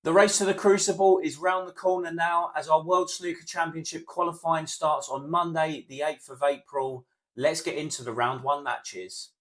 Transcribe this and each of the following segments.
The race to the Crucible is round the corner now as our World Snooker Championship qualifying starts on Monday, the 8th of April. Let's get into the round one matches.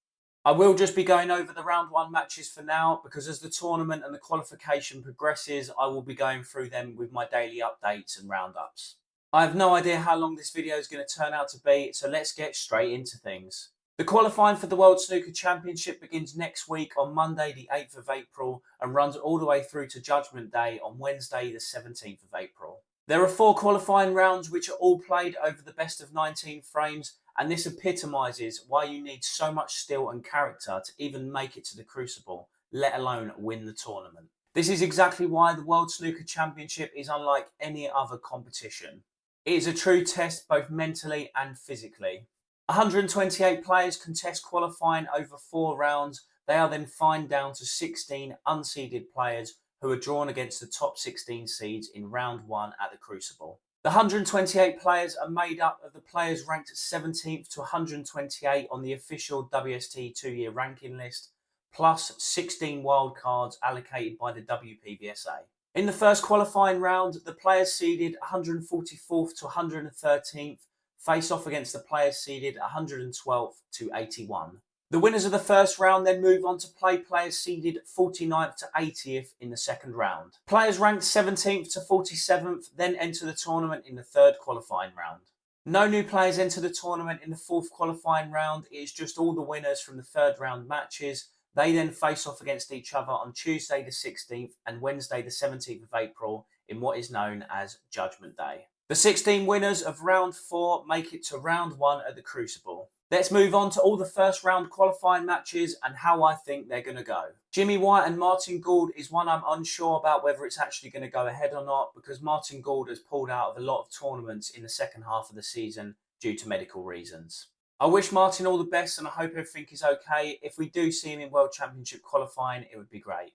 I will just be going over the round one matches for now because as the tournament and the qualification progresses, I will be going through them with my daily updates and roundups. I have no idea how long this video is going to turn out to be, so let's get straight into things. The qualifying for the World Snooker Championship begins next week on Monday the 8th of April and runs all the way through to Judgment Day on Wednesday the 17th of April. There are 4 qualifying rounds which are all played over the best of 19 frames, and this epitomises why you need so much skill and character to even make it to the Crucible, let alone win the tournament. This is exactly why the World Snooker Championship is unlike any other competition. It is a true test both mentally and physically. 128 players contest qualifying over 4 rounds. They are then fined down to 16 unseeded players who are drawn against the top 16 seeds in round 1 at the Crucible. The 128 players are made up of the players ranked 17th to 128 on the official WST 2-year ranking list, plus 16 wildcards allocated by the WPBSA. In the first qualifying round, the players seeded 144th to 113th face off against the players seeded 112th to 81. The winners of the first round then move on to play players seeded 49th to 80th in the second round. Players ranked 17th to 47th then enter the tournament in the third qualifying round. No new players enter the tournament in the fourth qualifying round. It is just all the winners from the third round matches. They then face off against each other on Tuesday the 16th and Wednesday the 17th of April in what is known as Judgment Day. The 16 winners of round 4 make it to round 1 at the Crucible. Let's move on to all the first round qualifying matches and how I think they're going to go. Jimmy White and Martin Gould is one I'm unsure about whether it's actually going to go ahead or not because Martin Gould has pulled out of a lot of tournaments in the second half of the season due to medical reasons. I wish Martin all the best and I hope everything is okay. If we do see him in World Championship qualifying, it would be great.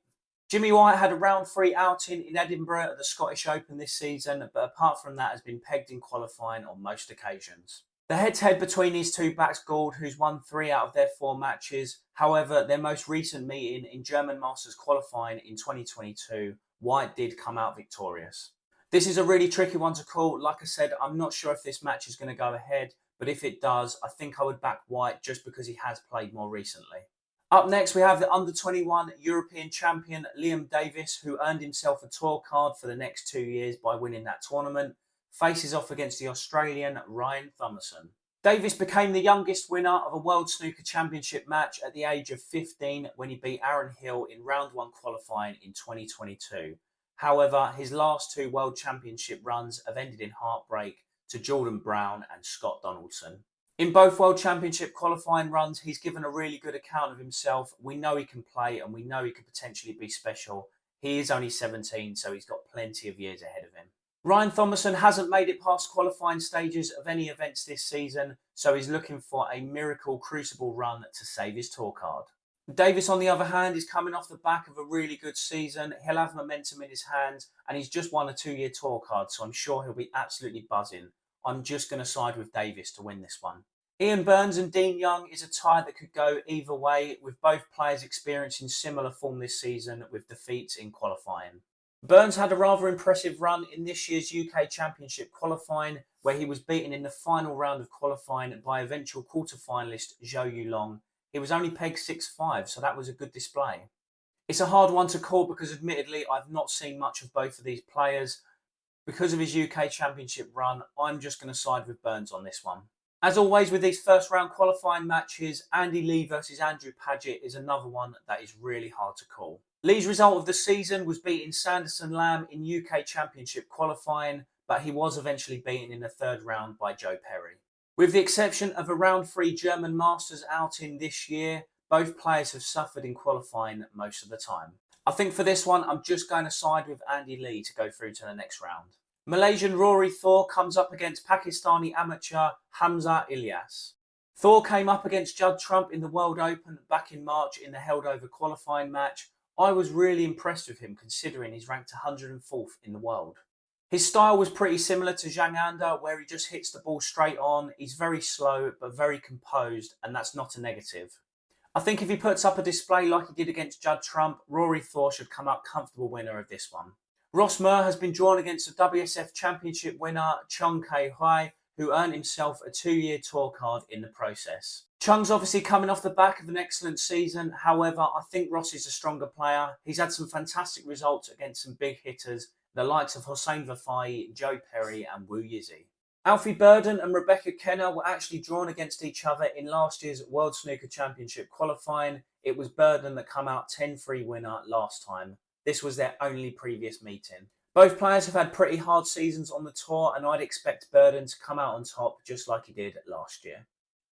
Jimmy White had a round 3 outing in Edinburgh at the Scottish Open this season, but apart from that has been pegged in qualifying on most occasions. The head-to-head between these two backs Gould, who's won 3 out of their 4 matches. However, their most recent meeting in German Masters qualifying in 2022, White did come out victorious. This is a really tricky one to call. Like I said, I'm not sure if this match is going to go ahead, but if it does, I think I would back White just because he has played more recently. Up next, we have the under-21 European champion Liam Davis, who earned himself a tour card for the next 2 years by winning that tournament, faces off against the Australian Ryan Thomason. Davis became the youngest winner of a World Snooker Championship match at the age of 15 when he beat Aaron Hill in round 1 qualifying in 2022. However, his last 2 World Championship runs have ended in heartbreak to Jordan Brown and Scott Donaldson. In both World Championship qualifying runs, he's given a really good account of himself. We know he can play and we know he could potentially be special. He is only 17, so he's got plenty of years ahead of him. Ryan Thomason hasn't made it past qualifying stages of any events this season, so he's looking for a miracle Crucible run to save his tour card. Davis, on the other hand, is coming off the back of a really good season. He'll have momentum in his hands and he's just won a 2-year tour card, so I'm sure he'll be absolutely buzzing. I'm just going to side with Davis to win this one. Ian Burns and Dean Young is a tie that could go either way, with both players experiencing similar form this season with defeats in qualifying. Burns had a rather impressive run in this year's UK Championship qualifying, where he was beaten in the final round of qualifying by eventual quarter-finalist Zhou Yulong. He was only pegged 6'5", so that was a good display. It's a hard one to call because admittedly I've not seen much of both of these players. Because of his UK Championship run, I'm just going to side with Burns on this one. As always with these first round qualifying matches, Andy Lee versus Andrew Paget is another one that is really hard to call. Lee's result of the season was beating Sanderson Lamb in UK Championship qualifying, but he was eventually beaten in the third round by Joe Perry. With the exception of a round 3 German Masters outing this year, both players have suffered in qualifying most of the time. I think for this one, I'm just going to side with Andy Lee to go through to the next round. Malaysian Rory Thor comes up against Pakistani amateur Hamza Ilyas. Thor came up against Judd Trump in the World Open back in March in the held over qualifying match. I was really impressed with him considering he's ranked 104th in the world. His style was pretty similar to Zhang Anda, where he just hits the ball straight on. He's very slow but very composed, and that's not a negative. I think if he puts up a display like he did against Judd Trump, Rory Thor should come out comfortable winner of this one. Ross Murr has been drawn against the WSF Championship winner Chung Kae-hwai, who earned himself a 2-year tour card in the process. Chung's obviously coming off the back of an excellent season. However, I think Ross is a stronger player. He's had some fantastic results against some big hitters, the likes of Hossein Vafai, Joe Perry and Wu Yizhi. Alfie Burden and Rebecca Kenner were actually drawn against each other in last year's World Snooker Championship qualifying. It was Burden that came out 10-3 winner last time. This was their only previous meeting. Both players have had pretty hard seasons on the tour, and I'd expect Burden to come out on top just like he did last year.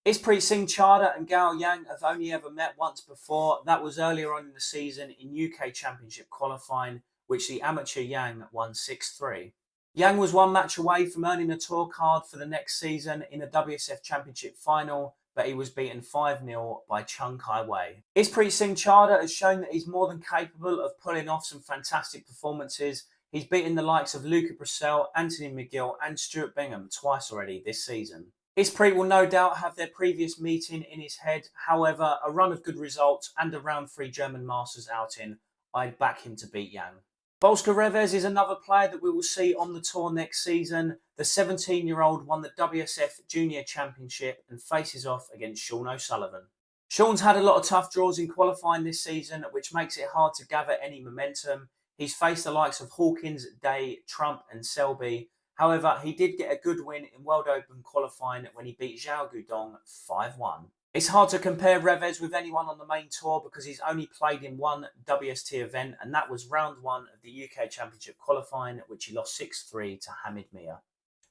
Ispreet Singh Chadha and Gao Yang have only ever met once before. That was earlier on in the season in UK Championship qualifying, which the amateur Yang won 6-3. Yang was one match away from earning a tour card for the next season in the WSF Championship final, but he was beaten 5-0 by Chung Kai-wei. Ispreet Singh Chadha has shown that he's more than capable of pulling off some fantastic performances. He's beaten the likes of Luca Brissell, Anthony McGill and Stuart Bingham twice already this season. Ispreet will no doubt have their previous meeting in his head. However, a run of good results and a round 3 German Masters outing, I'd back him to beat Yang. Volker Reves is another player that we will see on the tour next season. The 17-year-old won the WSF Junior Championship and faces off against Sean O'Sullivan. Sean's had a lot of tough draws in qualifying this season, which makes it hard to gather any momentum. He's faced the likes of Hawkins, Day, Trump and Selby. However, he did get a good win in World Open qualifying when he beat Zhao Gudong 5-1. It's hard to compare Reves with anyone on the main tour because he's only played in one WST event, and that was round 1 of the UK Championship qualifying, which he lost 6-3 to Hamid Mia.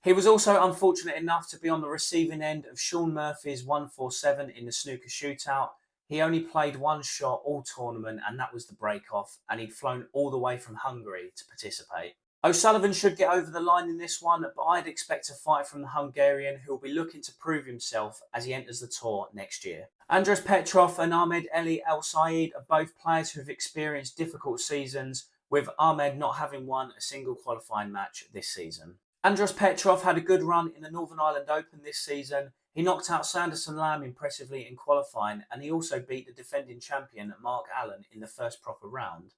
He was also unfortunate enough to be on the receiving end of Sean Murphy's 147 in the snooker shootout. He only played one shot all tournament, and that was the break-off, and he'd flown all the way from Hungary to participate. O'Sullivan should get over the line in this one, but I'd expect a fight from the Hungarian, who will be looking to prove himself as he enters the tour next year. Andres Petrov and Ahmed Eli El Sayed are both players who have experienced difficult seasons, with Ahmed not having won a single qualifying match this season. Andres Petrov had a good run in the Northern Ireland Open this season. He knocked out Sanderson Lamb impressively in qualifying, and he also beat the defending champion Mark Allen in the first proper round.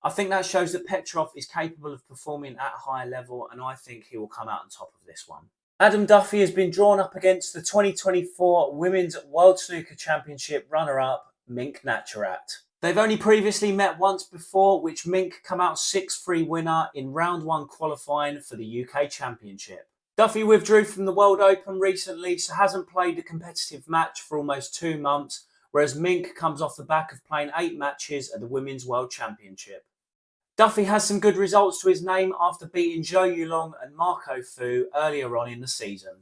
I think that shows that Petrov is capable of performing at a higher level, and I think he will come out on top of this one. Adam Duffy has been drawn up against the 2024 Women's World Snooker Championship runner-up, Mink Natcharat. They've only previously met once before, which Mink come out 6-3 winner in round 1 qualifying for the UK Championship. Duffy withdrew from the World Open recently, so hasn't played a competitive match for almost 2 months, whereas Mink comes off the back of playing 8 matches at the Women's World Championship. Duffy has some good results to his name after beating Zhou Yulong and Marco Fu earlier on in the season.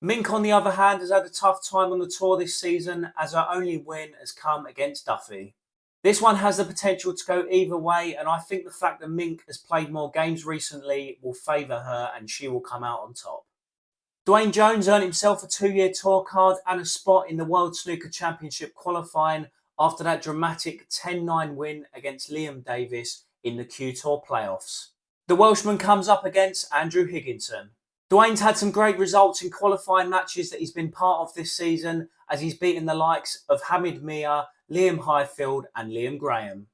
Mink, on the other hand, has had a tough time on the tour this season, as her only win has come against Duffy. This one has the potential to go either way, and I think the fact that Mink has played more games recently will favour her and she will come out on top. Dwayne Jones earned himself a 2-year tour card and a spot in the World Snooker Championship qualifying after that dramatic 10-9 win against Liam Davis in the Q Tour playoffs. The Welshman comes up against Andrew Higginson. Dwayne's had some great results in qualifying matches that he's been part of this season, as he's beaten the likes of Hamid Mia, Liam Highfield and Liam Graham.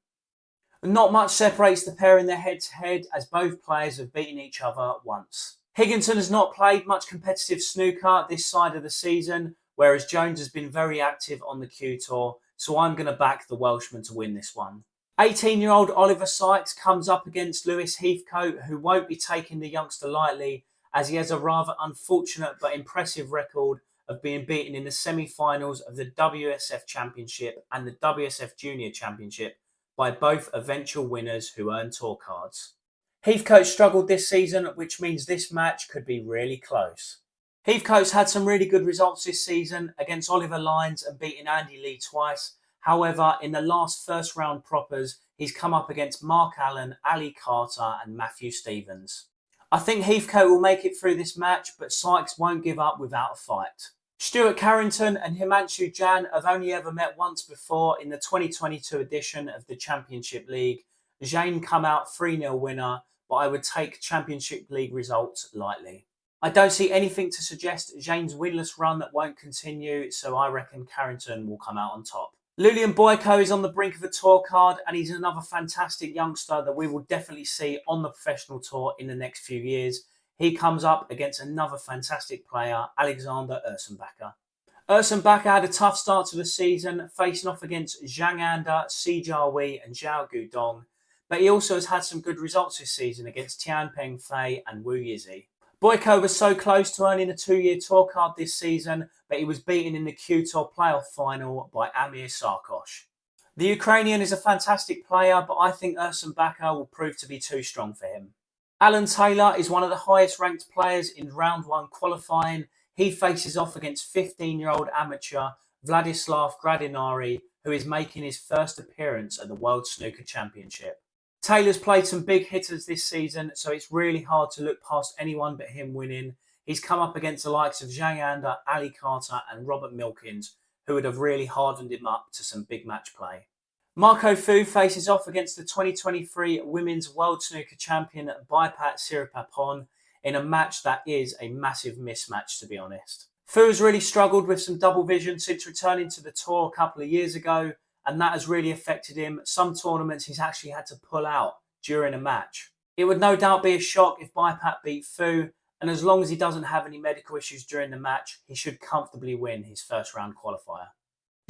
Not much separates the pair in their head-to-head, as both players have beaten each other once. Higginson has not played much competitive snooker this side of the season, whereas Jones has been very active on the Q Tour, so I'm going to back the Welshman to win this one. 18-year-old Oliver Sykes comes up against Lewis Heathcote, who won't be taking the youngster lightly, as he has a rather unfortunate but impressive record of being beaten in the semi-finals of the WSF Championship and the WSF Junior Championship by both eventual winners who earn tour cards. Heathcote struggled this season, which means this match could be really close. Heathcote's had some really good results this season against Oliver Lyons and beating Andy Lee twice. However, in the last first round propers, he's come up against Mark Allen, Ali Carter and Matthew Stevens. I think Heathcote will make it through this match, but Sykes won't give up without a fight. Stuart Carrington and Himanshu Jan have only ever met once before in the 2022 edition of the Championship League. Jane come out 3-0 winner, but I would take Championship League results lightly. I don't see anything to suggest Jane's winless run that won't continue, so I reckon Carrington will come out on top. Lulian Boyko is on the brink of a tour card, and he's another fantastic youngster that we will definitely see on the professional tour in the next few years. He comes up against another fantastic player, Alexander Ursenbacher. Ursenbacher had a tough start to the season, facing off against Zhang Anda, Si Jiawei and Zhao Gudong, but he also has had some good results this season against Tianpeng Fei and Wu Yizi. Boyko was so close to earning a 2-year tour card this season, but he was beaten in the Q Tour playoff final by Amir Sarkosh. The Ukrainian is a fantastic player, but I think Ursenbacher will prove to be too strong for him. Alan Taylor is one of the highest ranked players in round 1 qualifying. He faces off against 15-year-old amateur Vladislav Gradinari, who is making his first appearance at the World Snooker Championship. Taylor's played some big hitters this season, so it's really hard to look past anyone but him winning. He's come up against the likes of Zhang Anda, Ali Carter and Robert Milkins, who would have really hardened him up to some big match play. Marco Fu faces off against the 2023 Women's World Snooker Champion Baipat Siripapon in a match that is a massive mismatch, to be honest. Fu has really struggled with some double vision since returning to the tour a couple of years ago, and that has really affected him. Some tournaments he's actually had to pull out during a match. It would no doubt be a shock if Baipat beat Fu, and as long as he doesn't have any medical issues during the match, he should comfortably win his first round qualifier.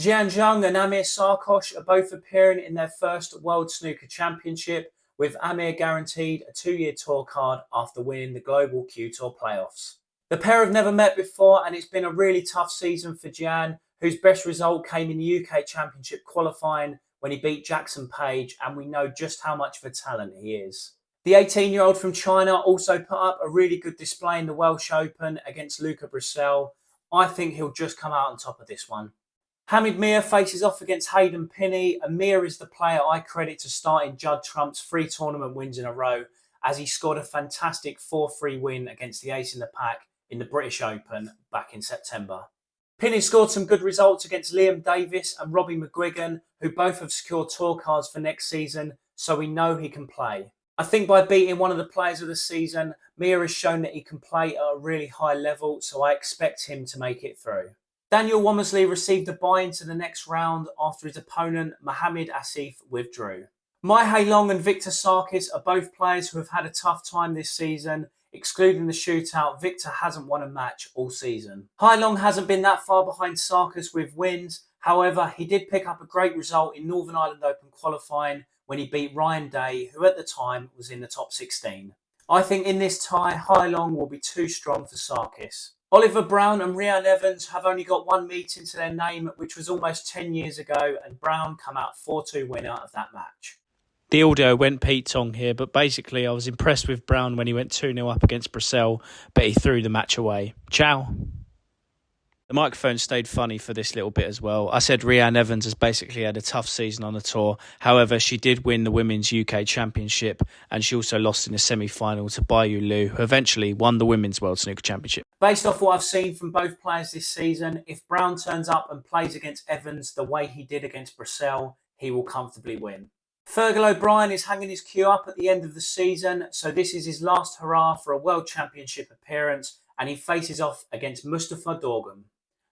Jian Zhang and Amir Sarkosh are both appearing in their first World Snooker Championship, with Amir guaranteed a 2-year tour card after winning the Global Q Tour playoffs. The pair have never met before, and it's been a really tough season for Jian, whose best result came in the UK Championship qualifying when he beat Jackson Page, and we know just how much of a talent he is. The 18-year-old from China also put up a really good display in the Welsh Open against Luca Brissell. I think he'll just come out on top of this one. Hamid Mir faces off against Hayden Pinney, and Mir is the player I credit to starting Judd Trump's 3 tournament wins in a row, as he scored a fantastic 4-3 win against the ace in the pack in the British Open back in September. Pinney scored some good results against Liam Davis and Robbie McGuigan, who both have secured tour cards for next season, so we know he can play. I think by beating one of the players of the season, Mir has shown that he can play at a really high level, so I expect him to make it through. Daniel Womersley received a bye into the next round after his opponent Mohamed Asif withdrew. Mai Hailong and Victor Sarkis are both players who have had a tough time this season. Excluding the shootout, Victor hasn't won a match all season. Hailong hasn't been that far behind Sarkis with wins. However, he did pick up a great result in Northern Ireland Open qualifying when he beat Ryan Day, who at the time was in the top 16. I think in this tie, Hailong will be too strong for Sarkis. Oliver Brown and Rhian Evans have only got one meeting to their name, which was almost 10 years ago, and Brown come out 4-2 winner of that match. The audio went Pete Tong here, but basically I was impressed with Brown when he went 2-0 up against Brissell, but he threw the match away. Ciao. The microphone stayed funny for this little bit as well. I said Rhian Evans has basically had a tough season on the tour. However, she did win the Women's UK Championship, and she also lost in the semi-final to Bayu Liu, who eventually won the Women's World Snooker Championship. Based off what I've seen from both players this season, if Brown turns up and plays against Evans the way he did against Brissell, he will comfortably win. Fergal O'Brien is hanging his cue up at the end of the season, so this is his last hurrah for a World Championship appearance, and he faces off against Mustafa Dorgan.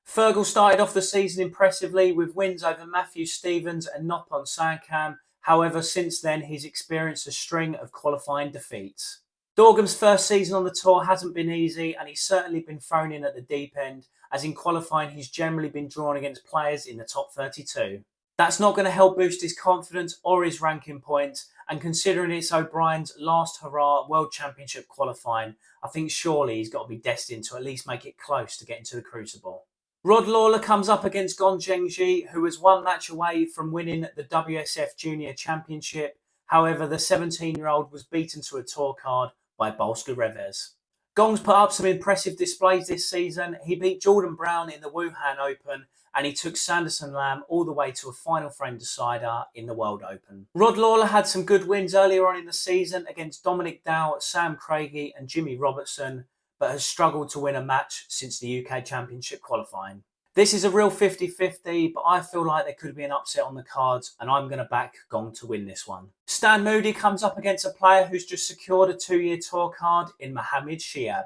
Fergal started off the season impressively with wins over Matthew Stevens and Noppon Sankam. However, since then he's experienced a string of qualifying defeats. Dorgan's first season on the tour hasn't been easy, and he's certainly been thrown in at the deep end, as in qualifying he's generally been drawn against players in the top 32. That's not going to help boost his confidence or his ranking points, and considering it's O'Brien's last hurrah World Championship qualifying, I think surely he's got to be destined to at least make it close to getting to the Crucible. Rod Lawler comes up against Gon Zhengji, who was one match away from winning the WSF Junior Championship. However, the 17-year-old was beaten to a tour card by Bolska Revez. Gong's put up some impressive displays this season. He beat Jordan Brown in the Wuhan Open, and he took Sanderson Lam all the way to a final frame decider in the World Open. Rod Lawler had some good wins earlier on in the season against Dominic Dow, Sam Craigie and Jimmy Robertson, but has struggled to win a match since the UK Championship qualifying. This is a real 50-50, but I feel like there could be an upset on the cards, and I'm going to back Gong to win this one. Stan Moody comes up against a player who's just secured a 2-year tour card in Mohamed Shiab.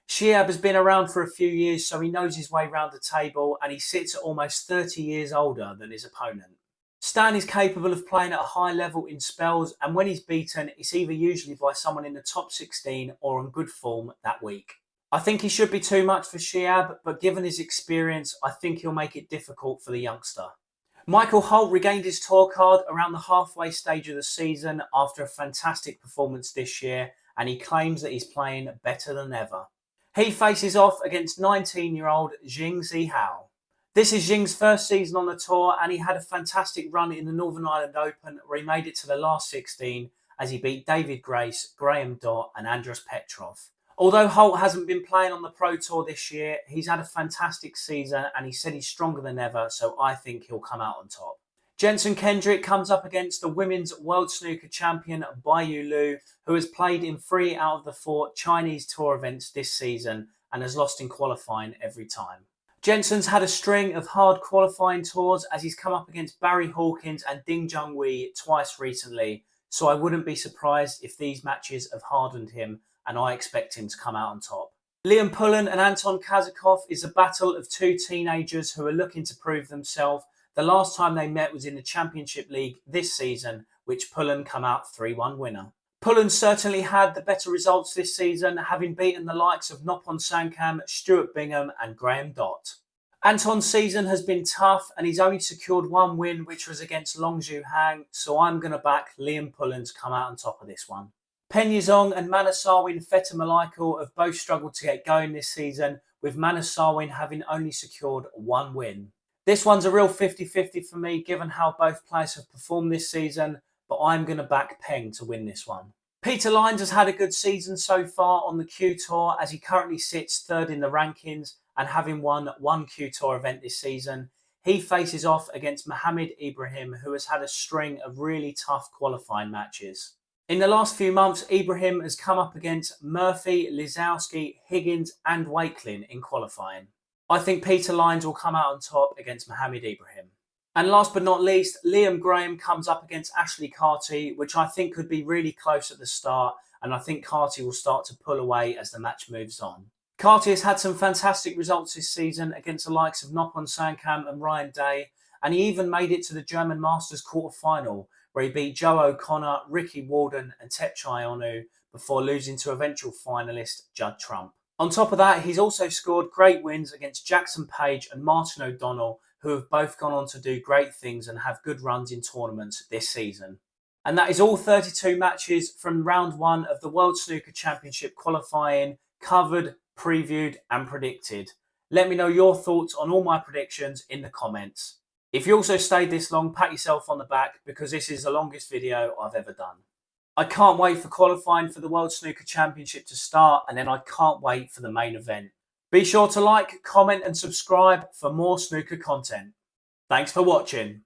Shiab has been around for a few years, so he knows his way round the table, and he sits at almost 30 years older than his opponent. Stan is capable of playing at a high level in spells, and when he's beaten, it's either usually by someone in the top 16 or on good form that week. I think he should be too much for Shiab, but given his experience, I think he'll make it difficult for the youngster. Michael Holt regained his tour card around the halfway stage of the season after a fantastic performance this year, and he claims that he's playing better than ever. He faces off against 19-year-old Jing Zihao. This is Jing's first season on the tour, and he had a fantastic run in the Northern Ireland Open where he made it to the last 16 as he beat David Grace, Graham Dott and Andros Petrov. Although Holt hasn't been playing on the Pro Tour this year, he's had a fantastic season and he said he's stronger than ever, so I think he'll come out on top. Jenson Kendrick comes up against the Women's World Snooker Champion Baiyu Liu, who has played in 3 out of the 4 Chinese Tour events this season and has lost in qualifying every time. Jenson's had a string of hard qualifying tours as he's come up against Barry Hawkins and Ding Junhui twice recently, so I wouldn't be surprised if these matches have hardened him, and I expect him to come out on top. Liam Pullen and Anton Kazakov is a battle of 2 teenagers who are looking to prove themselves. The last time they met was in the Championship League this season, which Pullen come out 3-1 winner. Pullen certainly had the better results this season, having beaten the likes of Noppon Sankam, Stuart Bingham and Graham Dott. Anton's season has been tough and he's only secured 1 win, which was against Longzhu Hang, so I'm going to back Liam Pullen to come out on top of this one. Pen Yizong and Manasarwin Fettamalaikal have both struggled to get going this season, with Manasarwin having only secured 1 win. This one's a real 50-50 for me, given how both players have performed this season, but I'm going to back Peng to win this one. Peter Lines has had a good season so far on the Q Tour, as he currently sits 3rd in the rankings and having won 1 Q Tour event this season. He faces off against Mohammed Ibrahim, who has had a string of really tough qualifying matches. In the last few months, Ibrahim has come up against Murphy, Lisowski, Higgins and Wakelin in qualifying. I think Peter Lines will come out on top against Mohammed Ibrahim. And last but not least, Liam Graham comes up against Ashley Carty, which I think could be really close at the start, and I think Carty will start to pull away as the match moves on. Carty has had some fantastic results this season against the likes of Noppon Sankam and Ryan Day, and he even made it to the German Masters quarter-final, where he beat Joe O'Connor, Ricky Walden and Tepchai Onu before losing to eventual finalist Judd Trump. On top of that, he's also scored great wins against Jackson Page and Martin O'Donnell, who have both gone on to do great things and have good runs in tournaments this season. And that is all 32 matches from round 1 of the World Snooker Championship qualifying, covered, previewed and predicted. Let me know your thoughts on all my predictions in the comments. If you also stayed this long, pat yourself on the back because this is the longest video I've ever done. I can't wait for qualifying for the World Snooker Championship to start, and then I can't wait for the main event. Be sure to like, comment and subscribe for more snooker content. Thanks for watching.